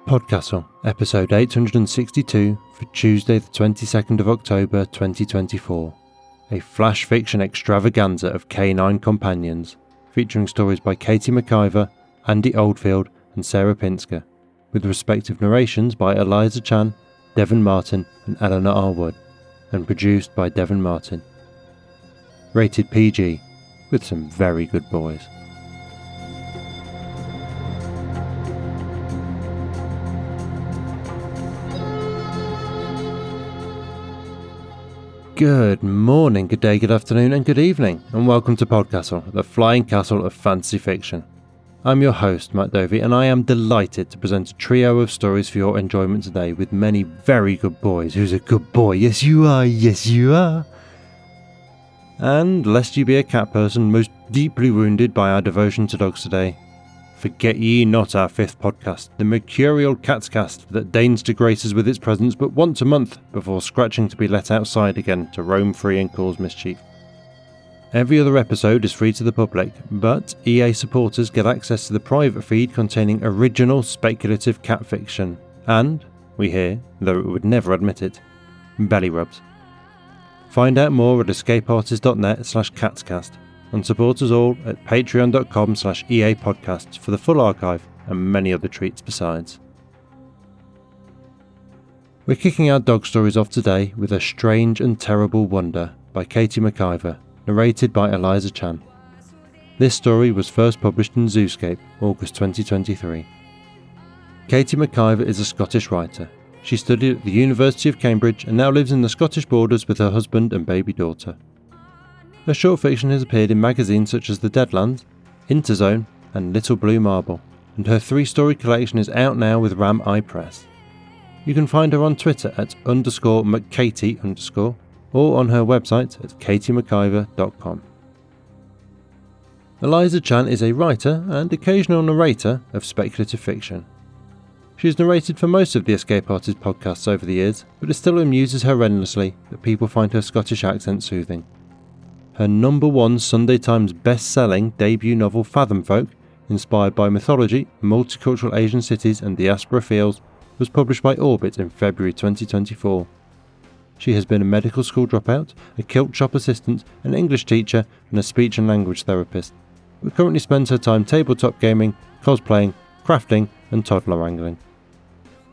PodCastle, episode 862 for Tuesday the 22nd of October 2024. A flash fiction extravaganza of Canine companions, featuring stories by Katie McIver, Andy Oldfield and Sarah Pinsker, with respective narrations by Eliza Chan, Devin Martin and Eleanor R. Wood, and produced by Devin Martin. Rated PG, with some very good boys. Good morning, good day, good afternoon and good evening, and welcome to PodCastle, the flying castle of fantasy fiction. I'm your host, Matt Dovey, and I am delighted to present a trio of stories for your enjoyment today with many very good boys. Who's a good boy? Yes you are, yes you are. And lest you be a cat person most deeply wounded by our devotion to dogs today, forget ye not our fifth podcast, the mercurial Catscast that deigns to grace us with its presence but once a month before scratching to be let outside again to roam free and cause mischief. Every other episode is free to the public, but EA supporters get access to the private feed containing original speculative cat fiction and, we hear, though it would never admit it, belly rubs. Find out more at escapeartist.net/catscast. And support us all at patreon.com/EApodcasts for the full archive and many other treats besides. We're kicking our dog stories off today with A Strange and Terrible Wonder by Katie McIver, narrated by Eliza Chan. This story was first published in Zooscape, August 2023. Katie McIver is a Scottish writer. She studied at the University of Cambridge and now lives in the Scottish borders with her husband and baby daughter. Her short fiction has appeared in magazines such as The Deadlands, Interzone and Little Blue Marble, and her 3-story collection is out now with Ram Eye Press. You can find her on Twitter at _McKatie_ or on her website at katiemciver.com. Eliza Chan is a writer and occasional narrator of speculative fiction. She has narrated for most of the Escape Artist podcasts over the years, but it still amuses her endlessly that people find her Scottish accent soothing. Her #1 Sunday Times best-selling debut novel Fathom Folk, inspired by mythology, multicultural Asian cities and diaspora feels, was published by Orbit in February 2024. She has been a medical school dropout, a kilt shop assistant, an English teacher and a speech and language therapist, but currently spends her time tabletop gaming, cosplaying, crafting and toddler wrangling.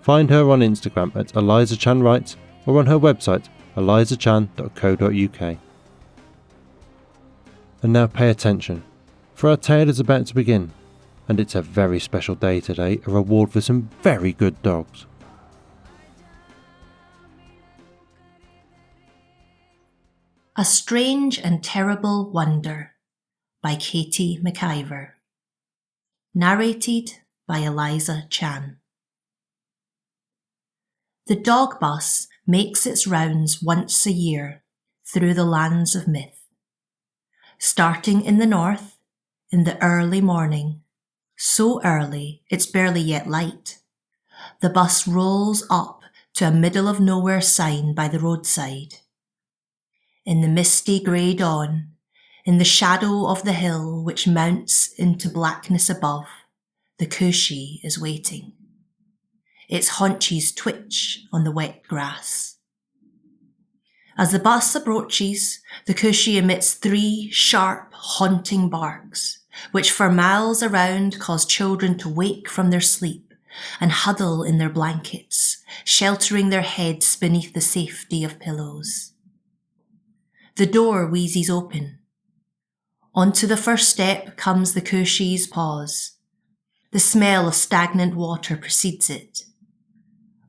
Find her on Instagram at Eliza Chan Writes or on her website elizachan.co.uk. And now pay attention, for our tale is about to begin, and it's a very special day today, a reward for some very good dogs. A Strange and Terrible Wonder by Katie McIver. Narrated by Eliza Chan. The dog bus makes its rounds once a year through the lands of myth. Starting in the north, in the early morning, so early it's barely yet light, the bus rolls up to a middle-of-nowhere sign by the roadside. In the misty grey dawn, in the shadow of the hill which mounts into blackness above, the cushy is waiting. Its haunches twitch on the wet grass. As the bus approaches, the cushy emits 3 sharp, haunting barks, which for miles around cause children to wake from their sleep and huddle in their blankets, sheltering their heads beneath the safety of pillows. The door wheezes open. Onto the first step comes the cushy's pause. The smell of stagnant water precedes it.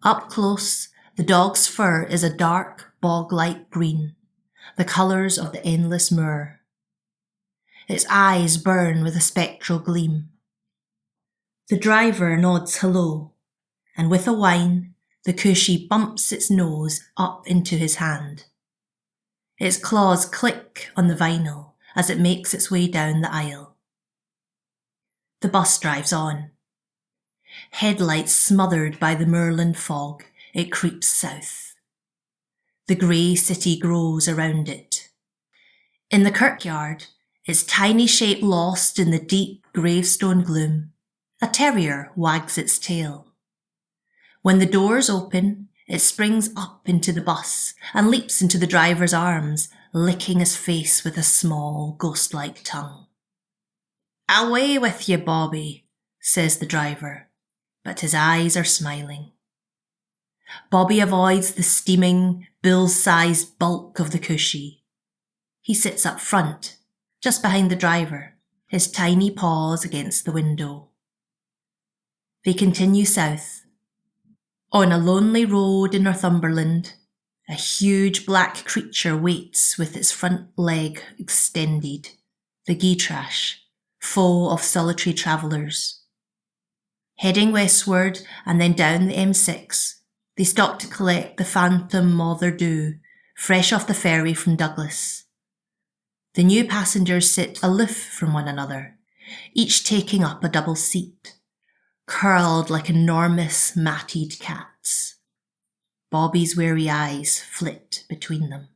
Up close, the dog's fur is a dark, bog-like green, the colours of the endless moor. Its eyes burn with a spectral gleam. The driver nods hello, and with a whine, the cushy bumps its nose up into his hand. Its claws click on the vinyl as it makes its way down the aisle. The bus drives on. Headlights smothered by the moorland fog, it creeps south. The grey city grows around it. In the kirkyard, its tiny shape lost in the deep gravestone gloom, a terrier wags its tail. When the doors open, it springs up into the bus and leaps into the driver's arms, licking his face with a small, ghost-like tongue. "Away with you, Bobby," says the driver, but his eyes are smiling. Bobby avoids the steaming, bull-sized bulk of the cushy. He sits up front, just behind the driver, his tiny paws against the window. They continue south. On a lonely road in Northumberland, a huge black creature waits with its front leg extended, the Gytrash, foe of solitary travellers. Heading westward and then down the M6, they stop to collect the phantom Mother Dew, fresh off the ferry from Douglas. The new passengers sit aloof from one another, each taking up a double seat, curled like enormous matted cats. Bobby's weary eyes flit between them.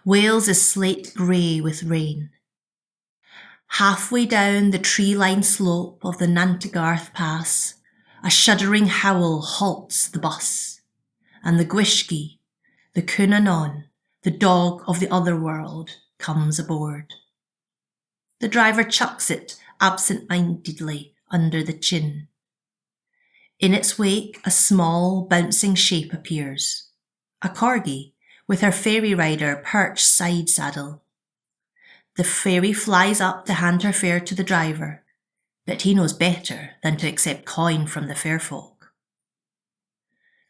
Wales is slate grey with rain. Halfway down the tree-lined slope of the Nantigarth Pass, a shuddering howl halts the bus, and the Gwishki, the Cunanon, the dog of the other world, comes aboard. The driver chucks it absent-mindedly under the chin. In its wake, a small, bouncing shape appears, a corgi with her ferry rider perched side saddle. The ferry flies up to hand her fare to the driver, but he knows better than to accept coin from the fair folk.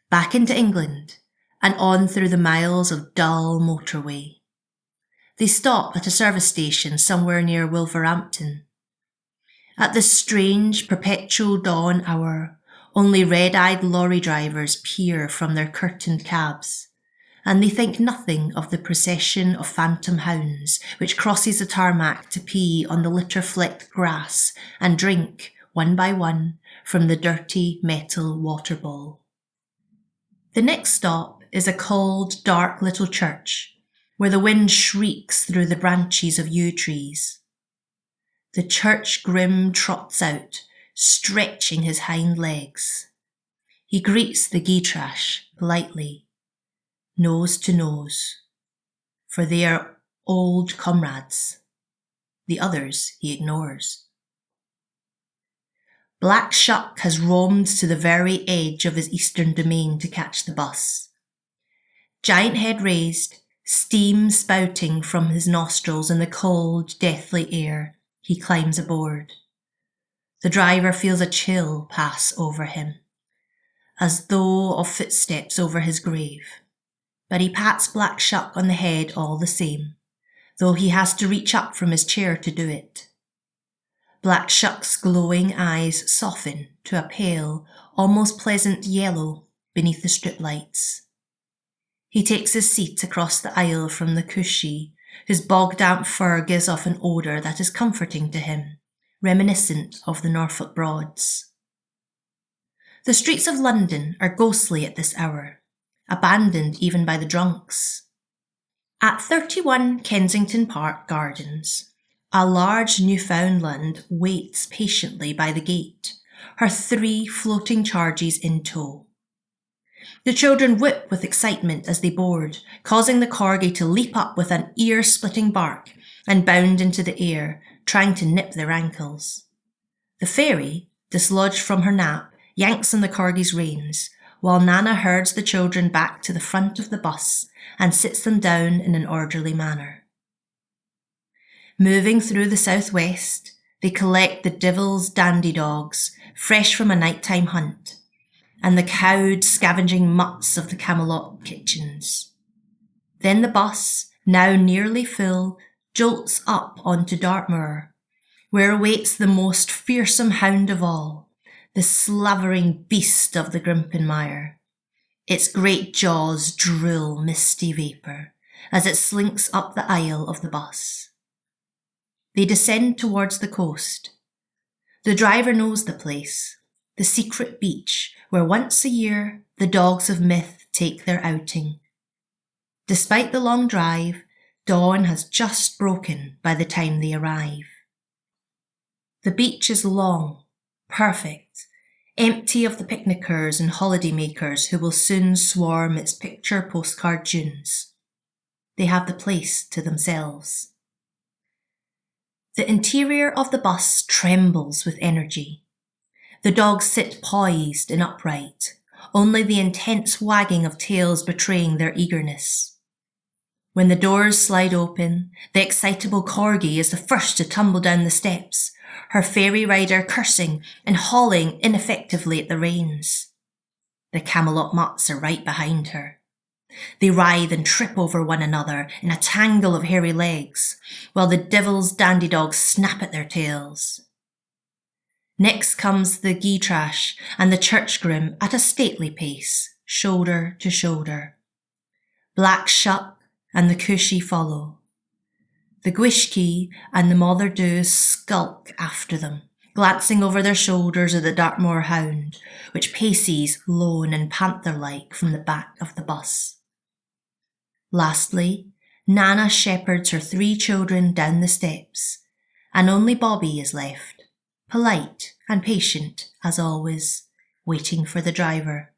Back into England, and on through the miles of dull motorway. They stop at a service station somewhere near Wolverhampton. At this strange, perpetual dawn hour, only red-eyed lorry drivers peer from their curtained cabs, and they think nothing of the procession of phantom hounds which crosses the tarmac to pee on the litter-flecked grass and drink, one by one, from the dirty metal water bowl. The next stop is a cold, dark little church, where the wind shrieks through the branches of yew trees. The church grim trots out, stretching his hind legs. He greets the Gytrash politely, nose to nose, for they are old comrades. The others he ignores. Black Shuck has roamed to the very edge of his eastern domain to catch the bus. Giant head raised, steam spouting from his nostrils in the cold, deathly air, he climbs aboard. The driver feels a chill pass over him, as though of footsteps over his grave. But he pats Black Shuck on the head all the same, though he has to reach up from his chair to do it. Black Shuck's glowing eyes soften to a pale, almost pleasant yellow beneath the strip lights. He takes his seat across the aisle from the cushy, whose bog-damp fur gives off an odour that is comforting to him, reminiscent of the Norfolk Broads. The streets of London are ghostly at this hour, abandoned even by the drunks. At 31 Kensington Park Gardens, a large Newfoundland waits patiently by the gate, her 3 floating charges in tow. The children whoop with excitement as they board, causing the corgi to leap up with an ear-splitting bark and bound into the air, trying to nip their ankles. The fairy, dislodged from her nap, yanks on the corgi's reins, while Nana herds the children back to the front of the bus and sits them down in an orderly manner. Moving through the southwest, they collect the Devil's dandy dogs, fresh from a nighttime hunt, and the cowed, scavenging mutts of the Camelot kitchens. Then the bus, now nearly full, jolts up onto Dartmoor, where awaits the most fearsome hound of all, the slavering beast of the Grimpenmire. Its great jaws drill misty vapour as it slinks up the aisle of the bus. They descend towards the coast. The driver knows the place, the secret beach where once a year the dogs of myth take their outing. Despite the long drive, dawn has just broken by the time they arrive. The beach is long, perfect, empty of the picnickers and holidaymakers who will soon swarm its picture postcard dunes. They have the place to themselves. The interior of the bus trembles with energy. The dogs sit poised and upright, only the intense wagging of tails betraying their eagerness. When the doors slide open, the excitable corgi is the first to tumble down the steps, her fairy rider cursing and hauling ineffectively at the reins. The Camelot mutts are right behind her. They writhe and trip over one another in a tangle of hairy legs, while the devil's dandy dogs snap at their tails. Next comes the Gytrash and the church groom at a stately pace, shoulder to shoulder. Black Shuck and the Cushy follow. The Gwishki and the Mother Dew skulk after them, glancing over their shoulders at the Dartmoor hound, which paces lone and panther-like from the back of the bus. Lastly, Nana shepherds her 3 children down the steps, and only Bobby is left, polite and patient as always, waiting for the driver.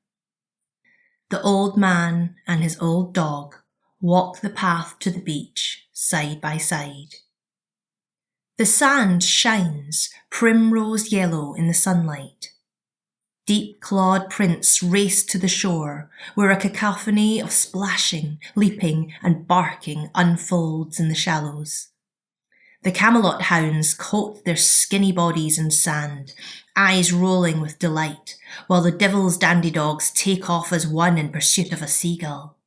The old man and his old dog walk the path to the beach side by side. The sand shines primrose yellow in the sunlight. Deep clawed prints race to the shore, where a cacophony of splashing, leaping and barking unfolds in the shallows. The Camelot hounds coat their skinny bodies in sand, eyes rolling with delight, while the devil's dandy dogs take off as one in pursuit of a seagull.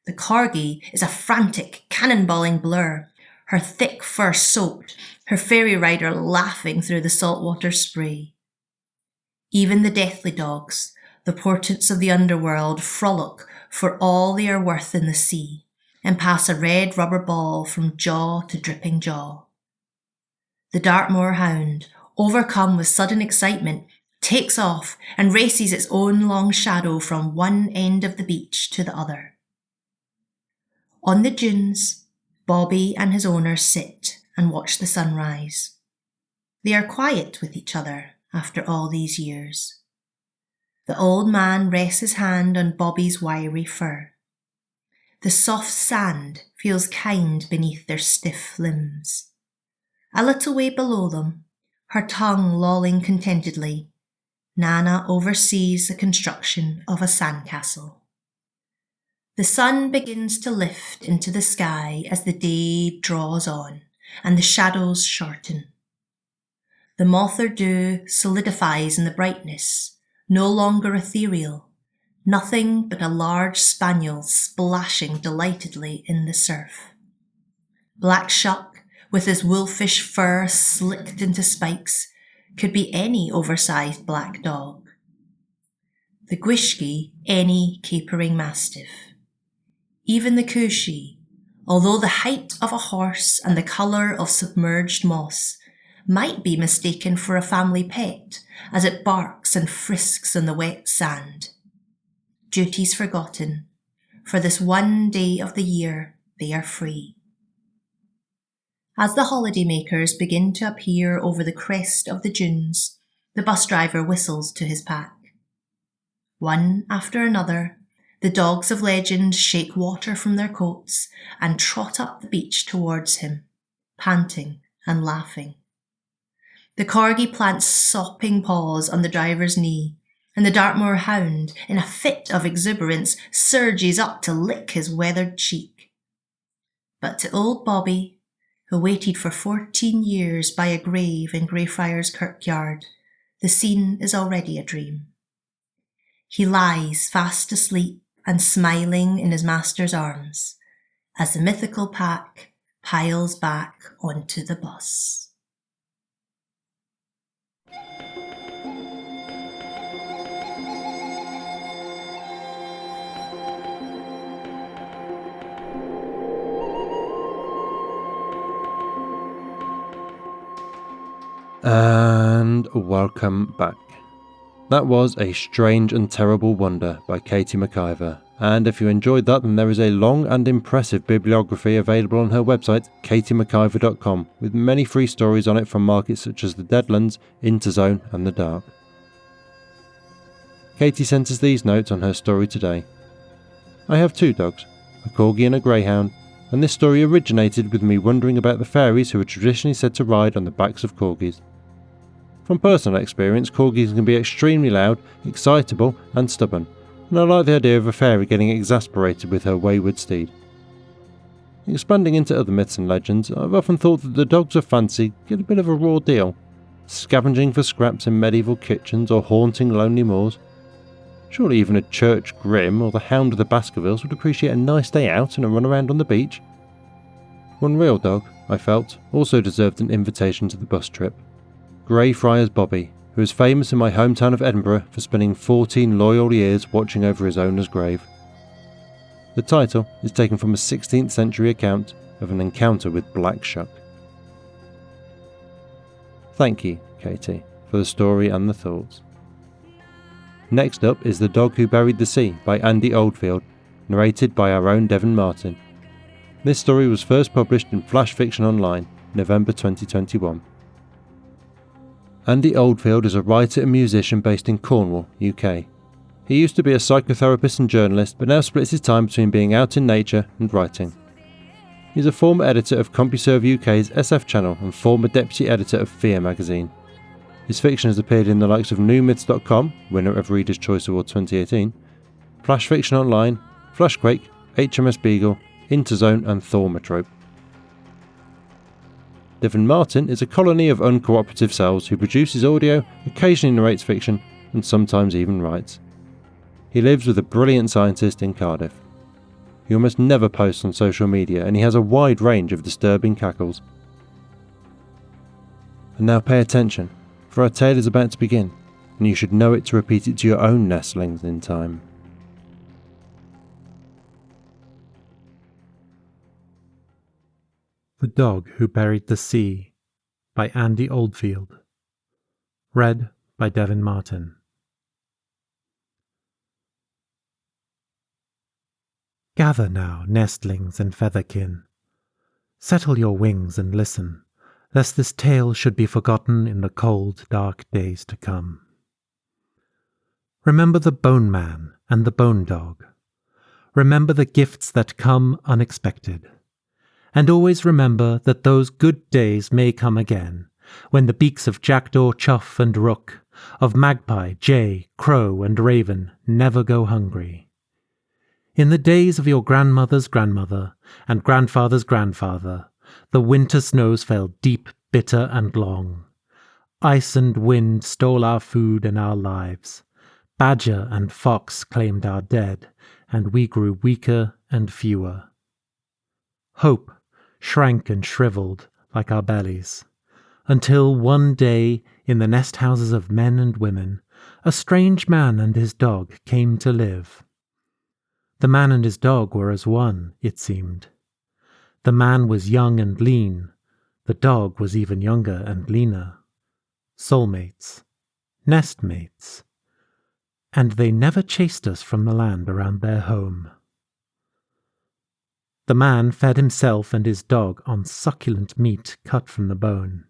The corgi is a frantic, cannonballing blur, her thick fur soaked, her fairy rider laughing through the saltwater spray. Even the deathly dogs, the portents of the underworld, frolic for all they are worth in the sea, and pass a red rubber ball from jaw to dripping jaw. The Dartmoor hound, overcome with sudden excitement, takes off and races its own long shadow from one end of the beach to the other. On the dunes, Bobby and his owner sit and watch the sunrise. They are quiet with each other after all these years. The old man rests his hand on Bobby's wiry fur. The soft sand feels kind beneath their stiff limbs. A little way below them, her tongue lolling contentedly, Nana oversees the construction of a sandcastle. The sun begins to lift into the sky as the day draws on and the shadows shorten. The Mother Dew solidifies in the brightness, no longer ethereal, nothing but a large spaniel splashing delightedly in the surf. Black Shuck, with his wolfish fur slicked into spikes, could be any oversized black dog. The Gwishki, any capering mastiff. Even the Cushy, although the height of a horse and the colour of submerged moss, might be mistaken for a family pet as it barks and frisks in the wet sand. Duties forgotten, for this one day of the year they are free. As the holidaymakers begin to appear over the crest of the dunes, the bus driver whistles to his pack. One after another, the dogs of legend shake water from their coats and trot up the beach towards him, panting and laughing. The corgi plants sopping paws on the driver's knee, and the Dartmoor hound, in a fit of exuberance, surges up to lick his weathered cheek. But to old Bobby, who waited for 14 years by a grave in Greyfriars Kirkyard, the scene is already a dream. He lies fast asleep and smiling in his master's arms, as the mythical pack piles back onto the bus. And welcome back. That was A Strange and Terrible Wonder by Katie McIver, and if you enjoyed that, then there is a long and impressive bibliography available on her website, katiemciver.com, with many free stories on it from markets such as the Deadlands, Interzone and the Dark. Katie sent us these notes on her story today. I have 2 dogs, a corgi and a greyhound, and this story originated with me wondering about the fairies who are traditionally said to ride on the backs of corgis. From personal experience, corgis can be extremely loud, excitable and stubborn, and I like the idea of a fairy getting exasperated with her wayward steed. Expanding into other myths and legends, I've often thought that the dogs of fancy get a bit of a raw deal, scavenging for scraps in medieval kitchens or haunting lonely moors. Surely even a Church Grim or the Hound of the Baskervilles would appreciate a nice day out and a run around on the beach. One real dog, I felt, also deserved an invitation to the bus trip. Greyfriars Bobby, who is famous in my hometown of Edinburgh for spending 14 loyal years watching over his owner's grave. The title is taken from a 16th century account of an encounter with Black Shuck. Thank you, Katie, for the story and the thoughts. Next up is The Dog Who Buried the Sea by Andy Oldfield, narrated by our own Devin Martin. This story was first published in Flash Fiction Online, November 2021. Andy Oldfield is a writer and musician based in Cornwall, UK. He used to be a psychotherapist and journalist, but now splits his time between being out in nature and writing. He's a former editor of CompuServe UK's SF channel and former deputy editor of Fear magazine. His fiction has appeared in the likes of newmyths.com, winner of Reader's Choice Award 2018, Flash Fiction Online, Flashquake, HMS Beagle, Interzone and Thaumatrope. Devin Martin is a colony of uncooperative cells who produces audio, occasionally narrates fiction, and sometimes even writes. He lives with a brilliant scientist in Cardiff. He almost never posts on social media and he has a wide range of disturbing cackles. And now pay attention, for our tale is about to begin, and you should know it to repeat it to your own nestlings in time. The Dog Who Buried the Sea by Andy Oldfield. Read by Devin Martin. Gather now, nestlings and featherkin. Settle your wings and listen, lest this tale should be forgotten in the cold, dark days to come. Remember the Bone Man and the Bone Dog. Remember the gifts that come unexpected. And always remember that those good days may come again, when the beaks of jackdaw, chough and rook, of magpie, jay, crow and raven never go hungry. In the days of your grandmother's grandmother and grandfather's grandfather, the winter snows fell deep, bitter and long. Ice and wind stole our food and our lives. Badger and fox claimed our dead, and we grew weaker and fewer. Hope shrank and shriveled like our bellies, until one day, in the nest houses of men and women, a strange man and his dog came to live. The man and his dog were as one, it seemed. The man was young and lean. The dog was even younger and leaner. Soulmates. Nestmates. And they never chased us from the land around their home. The man fed himself and his dog on succulent meat cut from the bone.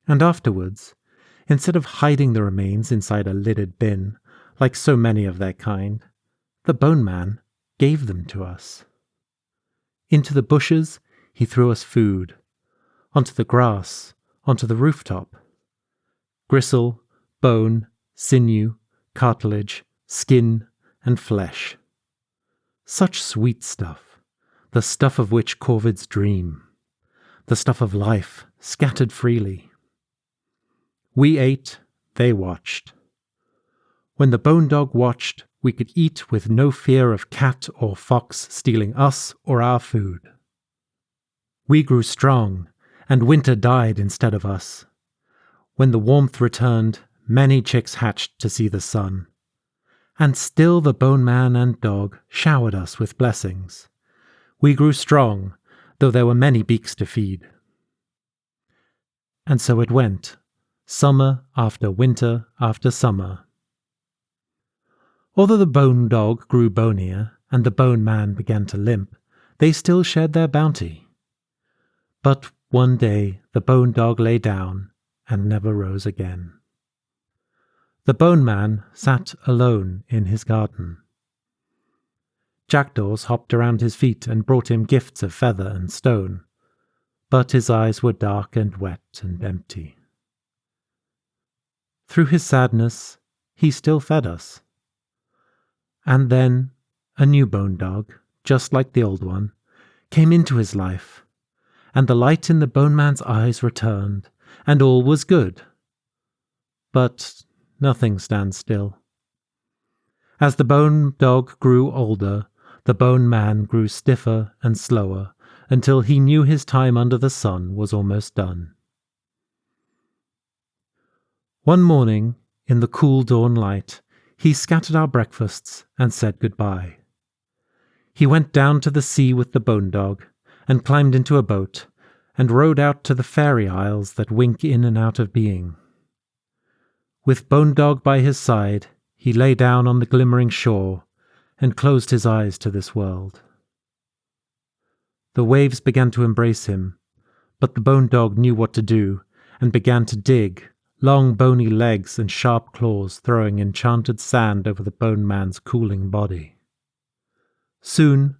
And afterwards, instead of hiding the remains inside a lidded bin, like so many of their kind, the Bone Man gave them to us. Into the bushes he threw us food, onto the grass, onto the rooftop. Gristle, bone, sinew, cartilage, skin, and flesh. Such sweet stuff, the stuff of which corvids dream, the stuff of life scattered freely. We ate, they watched. When the Bone Dog watched, we could eat with no fear of cat or fox stealing us or our food. We grew strong, and winter died instead of us. When the warmth returned, many chicks hatched to see the sun. And still the Bone Man and dog showered us with blessings. We grew strong, though there were many beaks to feed. And so it went, summer after winter after summer. Although the Bone Dog grew bonier and the Bone Man began to limp, they still shared their bounty. But one day the Bone Dog lay down and never rose again. the Bone Man sat alone in his garden. Jackdaws hopped around his feet and brought him gifts of feather and stone, but his eyes were dark and wet and empty. Through his sadness, he still fed us. And then a new bone dog, just like the old one, came into his life, and the light in the Bone Man's eyes returned, and all was good. But nothing stands still. As the Bone Dog grew older, the Bone Man grew stiffer and slower, until he knew his time under the sun was almost done. One morning, in the cool dawn light, he scattered our breakfasts and said goodbye. He went down to the sea with the Bone Dog, and climbed into a boat, and rowed out to the fairy isles that wink in and out of being. With Bone Dog by his side, he lay down on the glimmering shore, and closed his eyes to this world. The waves began to embrace him, but the Bone Dog knew what to do, and began to dig, long bony legs and sharp claws throwing enchanted sand over the Bone Man's cooling body. Soon,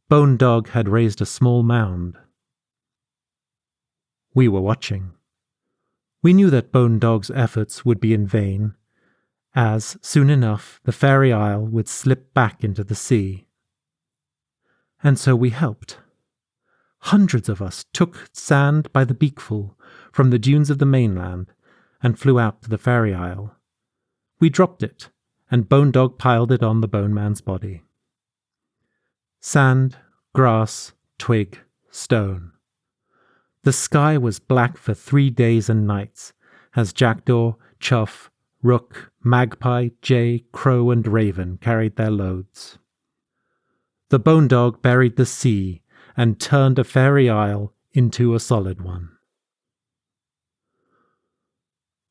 Bone Dog had raised a small mound. We were watching. We knew that Bone Dog's efforts would be in vain, as, soon enough, the fairy isle would slip back into the sea. And so we helped. Hundreds of us took sand by the beakful from the dunes of the mainland and flew out to the fairy isle. We dropped it, and Bone Dog piled it on the Bone Man's body. Sand, grass, twig, stone. The sky was black for 3 days and nights, as jackdaw, chough, rook, magpie, jay, crow, and raven carried their loads. The Bone Dog buried the sea and turned a fairy isle into a solid one.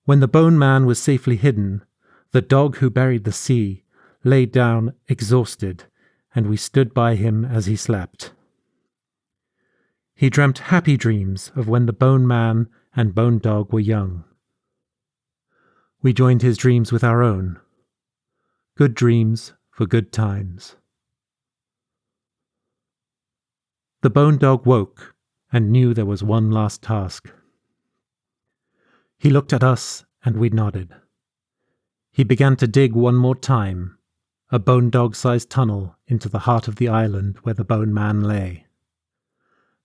When the Bone Man was safely hidden, the dog who buried the sea lay down exhausted, and we stood by him as he slept. He dreamt happy dreams of when the Bone Man and Bone Dog were young. We joined his dreams with our own. Good dreams for good times. The Bone Dog woke and knew there was one last task. He looked at us and we nodded. He began to dig one more time, a Bone Dog-sized tunnel into the heart of the island where the Bone Man lay.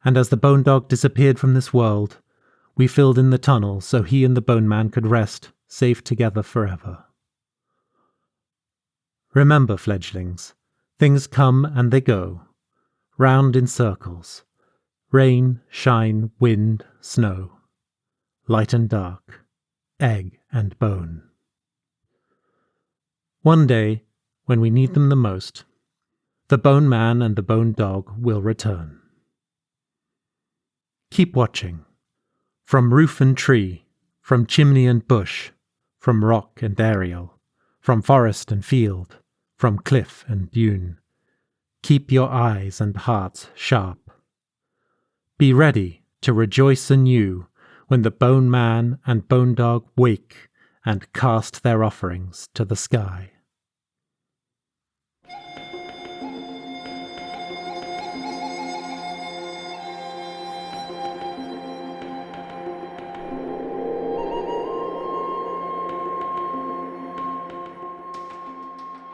And as the Bone Dog disappeared from this world, we filled in the tunnel so he and the Bone Man could rest, safe together forever. Remember, fledglings, things come and they go, round in circles. Rain, shine, wind, snow. Light and dark, egg and bone. One day, when we need them the most, the Bone Man and the Bone Dog will return. Keep watching. From roof and tree, from chimney and bush, from rock and aerial, from forest and field, from cliff and dune. Keep your eyes and hearts sharp. Be ready to rejoice anew when the Bone Man and Bone Dog wake and cast their offerings to the sky.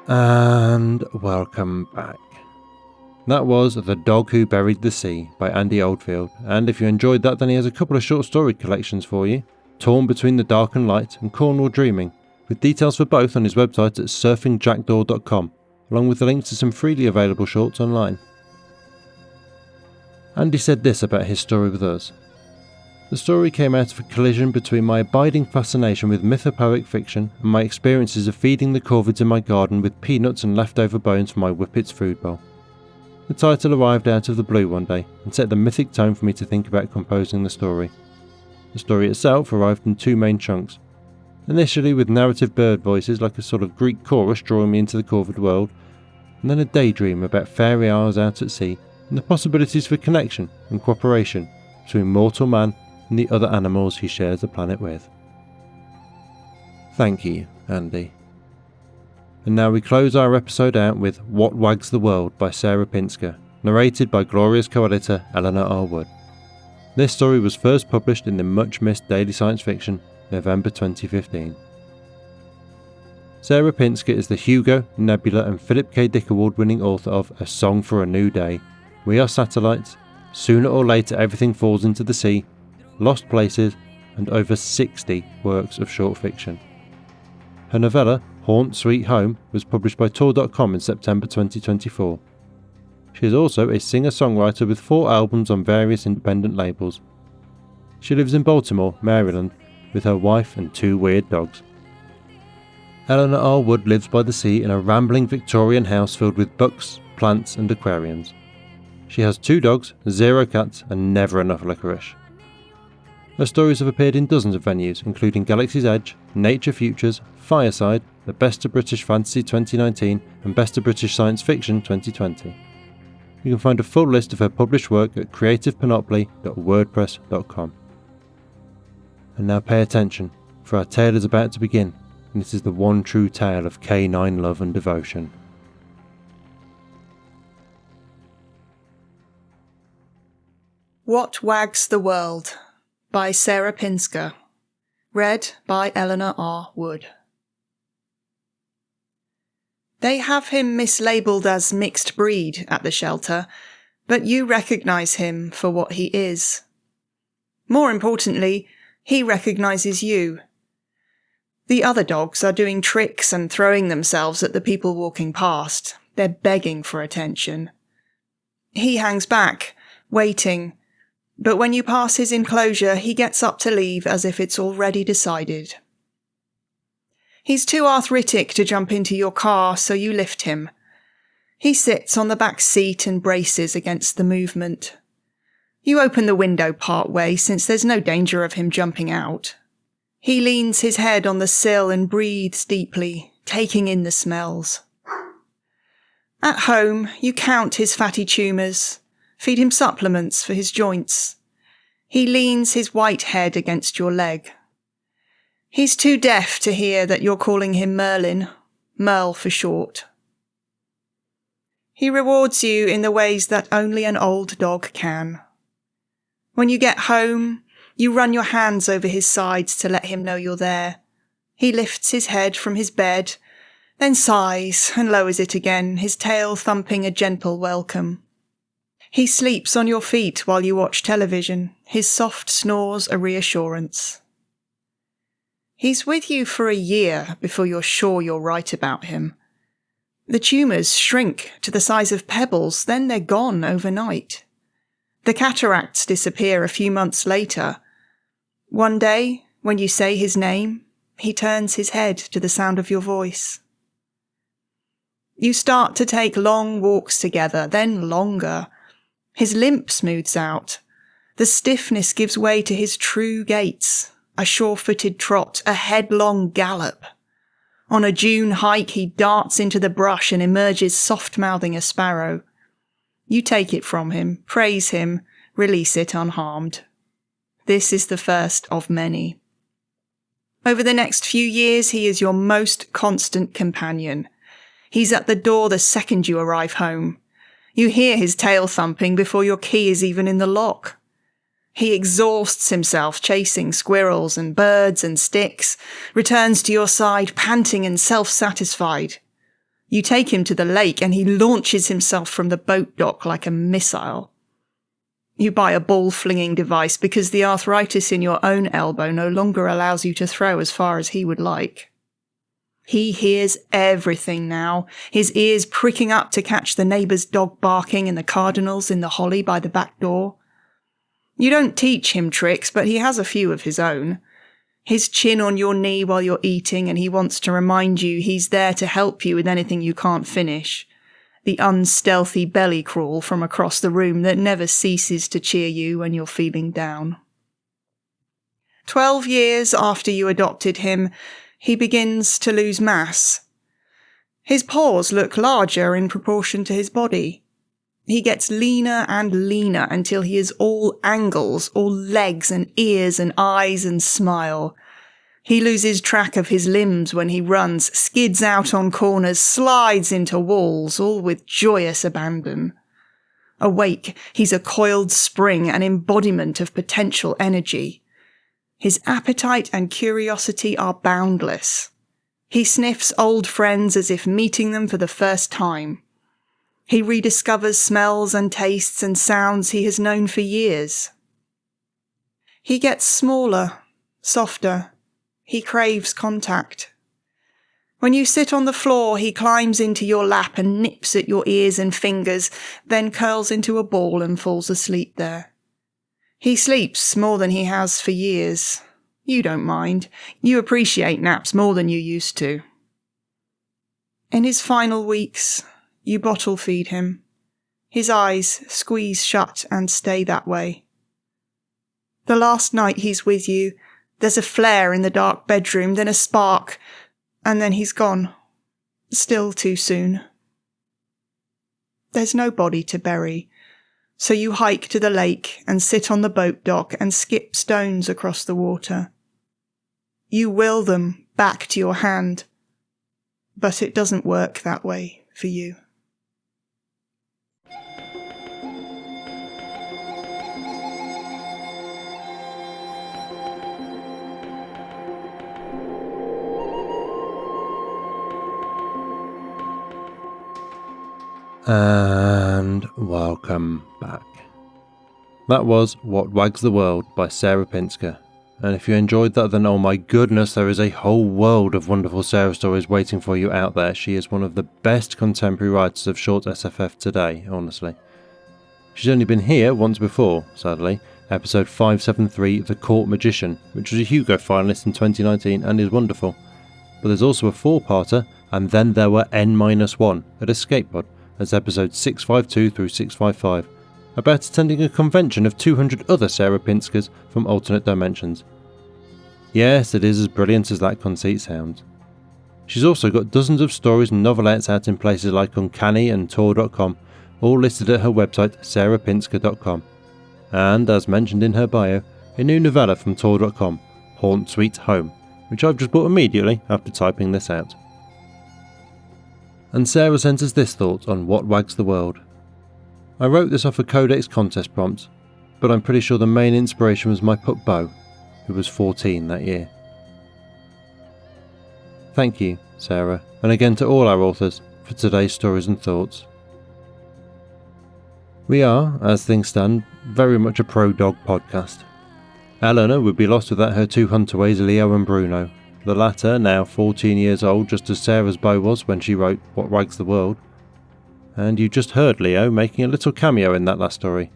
And welcome back. That was The Dog Who Buried the Sea by Andy Oldfield, and if you enjoyed that, then he has a couple of short story collections for you, Torn Between the Dark and Light and Cornwall Dreaming, with details for both on his website at surfingjackdaw.com, along with the links to some freely available shorts online. Andy said this about his story with us. The story came out of a collision between my abiding fascination with mythopoeic fiction and my experiences of feeding the corvids in my garden with peanuts and leftover bones for my whippet's food bowl. The title arrived out of the blue one day and set the mythic tone for me to think about composing the story. The story itself arrived in 2 main chunks, initially with narrative bird voices like a sort of Greek chorus drawing me into the corvid world, and then a daydream about fairy isles out at sea and the possibilities for connection and cooperation between mortal man and the other animals he shares the planet with. Thank you Andy. And now we close our episode out with What Wags the World by Sarah Pinsker, narrated by Gloria's co-editor Eleanor R. Wood. This story was first published in the much-missed Daily Science Fiction, November 2015. Sarah Pinsker is the Hugo, Nebula and Philip K. Dick Award-winning author of A Song for a New Day, We Are Satellites, Sooner or Later Everything Falls into the Sea, Lost Places, and over 60 works of short fiction. Her novella, Haunt Sweet Home, was published by Tor.com in September 2024. She is also a singer-songwriter with 4 albums on various independent labels. She lives in Baltimore, Maryland, with her wife and 2 weird dogs. Eleanor R. Wood lives by the sea in a rambling Victorian house filled with books, plants and aquariums. She has 2 dogs, 0 cats and never enough licorice. Her stories have appeared in dozens of venues, including Galaxy's Edge, Nature Futures, Fireside, the Best of British Fantasy 2019 and Best of British Science Fiction 2020. You can find a full list of her published work at creativepanoply.wordpress.com. And now pay attention, for our tale is about to begin, and this is the one true tale of canine love and devotion. What Wags the World by Sarah Pinsker. Read by Eleanor R. Wood. They have him mislabeled as mixed breed at the shelter, but you recognise him for what he is. More importantly, he recognises you. The other dogs are doing tricks and throwing themselves at the people walking past. They're begging for attention. He hangs back, waiting, but when you pass his enclosure, he gets up to leave as if it's already decided. He's too arthritic to jump into your car, so you lift him. He sits on the back seat and braces against the movement. You open the window part way, since there's no danger of him jumping out. He leans his head on the sill and breathes deeply, taking in the smells. At home, you count his fatty tumours, feed him supplements for his joints. He leans his white head against your leg. He's too deaf to hear that you're calling him Merlin, Merle for short. He rewards you in the ways that only an old dog can. When you get home, you run your hands over his sides to let him know you're there. He lifts his head from his bed, then sighs and lowers it again, his tail thumping a gentle welcome. He sleeps on your feet while you watch television, his soft snores a reassurance. He's with you for a year before you're sure you're right about him. The tumours shrink to the size of pebbles, then they're gone overnight. The cataracts disappear a few months later. One day, when you say his name, he turns his head to the sound of your voice. You start to take long walks together, then longer. His limp smooths out. The stiffness gives way to his true gaits, a sure-footed trot, a headlong gallop. On a dune hike, he darts into the brush and emerges soft-mouthing a sparrow. You take it from him, praise him, release it unharmed. This is the first of many. Over the next few years, he is your most constant companion. He's at the door the second you arrive home. You hear his tail thumping before your key is even in the lock. He exhausts himself chasing squirrels and birds and sticks, returns to your side panting and self-satisfied. You take him to the lake and he launches himself from the boat dock like a missile. You buy a ball-flinging device because the arthritis in your own elbow no longer allows you to throw as far as he would like. He hears everything now, his ears pricking up to catch the neighbour's dog barking and the cardinals in the holly by the back door. You don't teach him tricks, but he has a few of his own. His chin on your knee while you're eating, and he wants to remind you he's there to help you with anything you can't finish. The unstealthy belly crawl from across the room that never ceases to cheer you when you're feeling down. 12 years after you adopted him, he begins to lose mass. His paws look larger in proportion to his body. He gets leaner and leaner until he is all angles, all legs and ears and eyes and smile. He loses track of his limbs when he runs, skids out on corners, slides into walls, all with joyous abandon. Awake, he's a coiled spring, an embodiment of potential energy. His appetite and curiosity are boundless. He sniffs old friends as if meeting them for the first time. He rediscovers smells and tastes and sounds he has known for years. He gets smaller, softer. He craves contact. When you sit on the floor, he climbs into your lap and nips at your ears and fingers, then curls into a ball and falls asleep there. He sleeps more than he has for years. You don't mind. You appreciate naps more than you used to. In his final weeks, you bottle feed him. His eyes squeeze shut and stay that way. The last night he's with you, there's a flare in the dark bedroom, then a spark, and then he's gone. Still too soon. There's no body to bury, so you hike to the lake and sit on the boat dock and skip stones across the water. You will them back to your hand, but it doesn't work that way for you. And welcome back. That was What Wags the World by Sarah Pinsker. And if you enjoyed that, then oh my goodness, there is a whole world of wonderful Sarah stories waiting for you out there. She is one of the best contemporary writers of short SFF today, honestly. She's only been here once before, sadly, episode 573, The Court Magician, which was a Hugo finalist in 2019 and is wonderful. But there's also a 4-parter, and then there were N-1 at Escape Pod. That's episodes 652 through 655, about attending a convention of 200 other Sarah Pinskers from alternate dimensions. Yes, it is as brilliant as that conceit sounds. She's also got dozens of stories and novelettes out in places like Uncanny and Tor.com, all listed at her website sarahpinsker.com. And, as mentioned in her bio, a new novella from Tor.com, Haunt Sweet Home, which I've just bought immediately after typing this out. And Sarah sent us this thought on What Wags the World. I wrote this off a Codex contest prompt, but I'm pretty sure the main inspiration was my pup Bo, who was 14 that year. Thank you, Sarah, and again to all our authors, for today's stories and thoughts. We are, as things stand, very much a pro-dog podcast. Eleanor would be lost without her 2 hunterways, Leo and Bruno, the latter now 14 years old, just as Sarah's Bo was when she wrote What Wags the World. And you just heard Leo making a little cameo in that last story,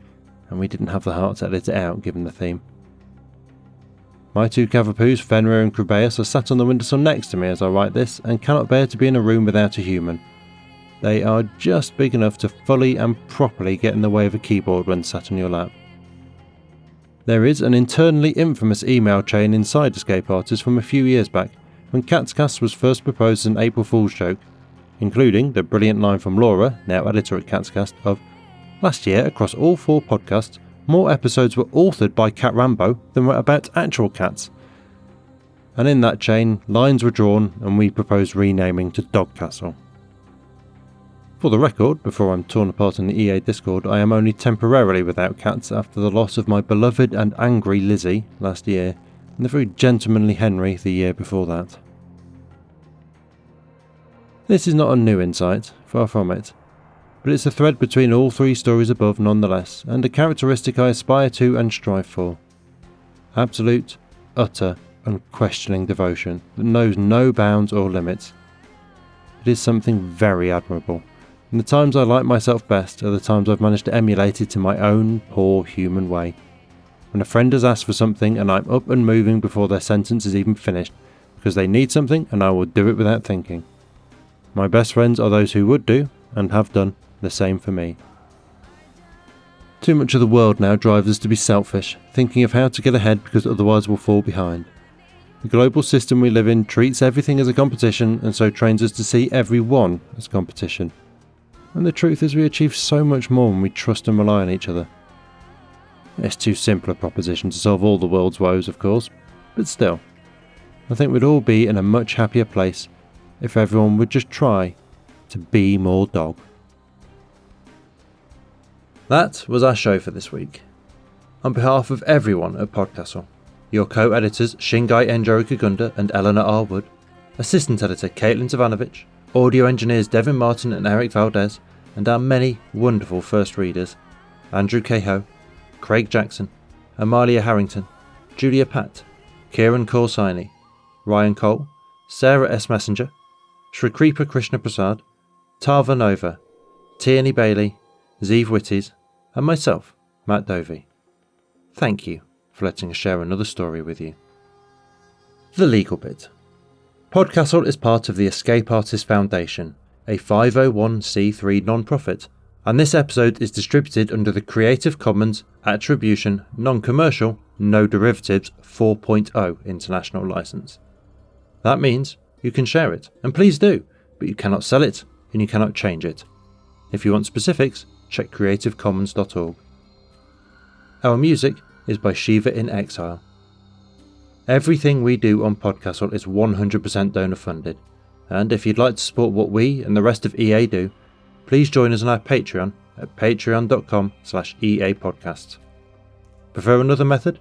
and we didn't have the heart to edit it out given the theme. My 2 Cavapoos, Fenrir and Crubeus, are sat on the windowsill next to me as I write this, and cannot bear to be in a room without a human. They are just big enough to fully and properly get in the way of a keyboard when sat on your lap. There is an internally infamous email chain inside Escape Artists from a few years back, when CatsCast was first proposed as an April Fool's joke, including the brilliant line from Laura, now editor at CatsCast, of "Last year, across all 4 podcasts, more episodes were authored by Cat Rambo than were about actual cats." And in that chain, lines were drawn and we proposed renaming to PodCastle. For the record, before I'm torn apart in the EA Discord, I am only temporarily without cats after the loss of my beloved and angry Lizzie last year, and the very gentlemanly Henry the year before that. This is not a new insight, far from it, but it's a thread between all 3 stories above nonetheless, and a characteristic I aspire to and strive for. Absolute, utter, unquestioning devotion that knows no bounds or limits. It is something very admirable. And the times I like myself best are the times I've managed to emulate it in my own poor human way. When a friend has asked for something and I'm up and moving before their sentence is even finished, because they need something and I will do it without thinking. My best friends are those who would do, and have done, the same for me. Too much of the world now drives us to be selfish, thinking of how to get ahead because otherwise we'll fall behind. The global system we live in treats everything as a competition and so trains us to see everyone as competition. And the truth is we achieve so much more when we trust and rely on each other. It's too simple a proposition to solve all the world's woes, of course, but still. I think we'd all be in a much happier place if everyone would just try to be more dog. That was our show for this week. On behalf of everyone at PodCastle, your co-editors Shingai Enjoro Kagunda and Eleanor R. Wood, assistant editor Caitlin Tavanovich, audio engineers Devin Martin and Eric Valdez, and our many wonderful first readers, Andrew Cahoe, Craig Jackson, Amalia Harrington, Julia Patt, Kieran Corsaini, Ryan Cole, Sarah S. Messenger, Shrikripa Krishna Prasad, Tava Nova, Tierney Bailey, Zeev Witties, and myself, Matt Dovey. Thank you for letting us share another story with you. The legal bit. PodCastle is part of the Escape Artists Foundation, a 501c3 non-profit, and this episode is distributed under the Creative Commons Attribution Non-Commercial No Derivatives 4.0 international license. That means you can share it, and please do, but you cannot sell it and you cannot change it. If you want specifics, check creativecommons.org. Our music is by Shiva in Exile. Everything we do on PodCastle is 100% donor funded, and if you'd like to support what we and the rest of EA do, please join us on our Patreon at patreon.com/EApodcast. Prefer another method?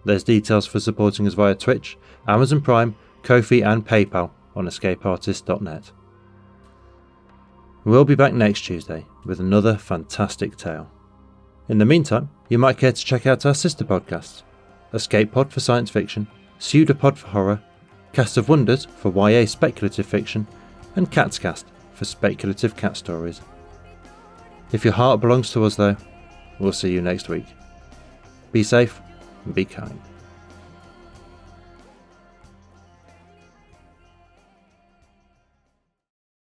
There's details for supporting us via Twitch, Amazon Prime, Ko-fi and PayPal on escapeartist.net. We'll be back next Tuesday with another fantastic tale. In the meantime, you might care to check out our sister podcasts, Escape Pod for science fiction, Pseudopod for horror, Cast of Wonders for YA speculative fiction, and Catscast for speculative cat stories. If your heart belongs to us though, we'll see you next week. Be safe and be kind.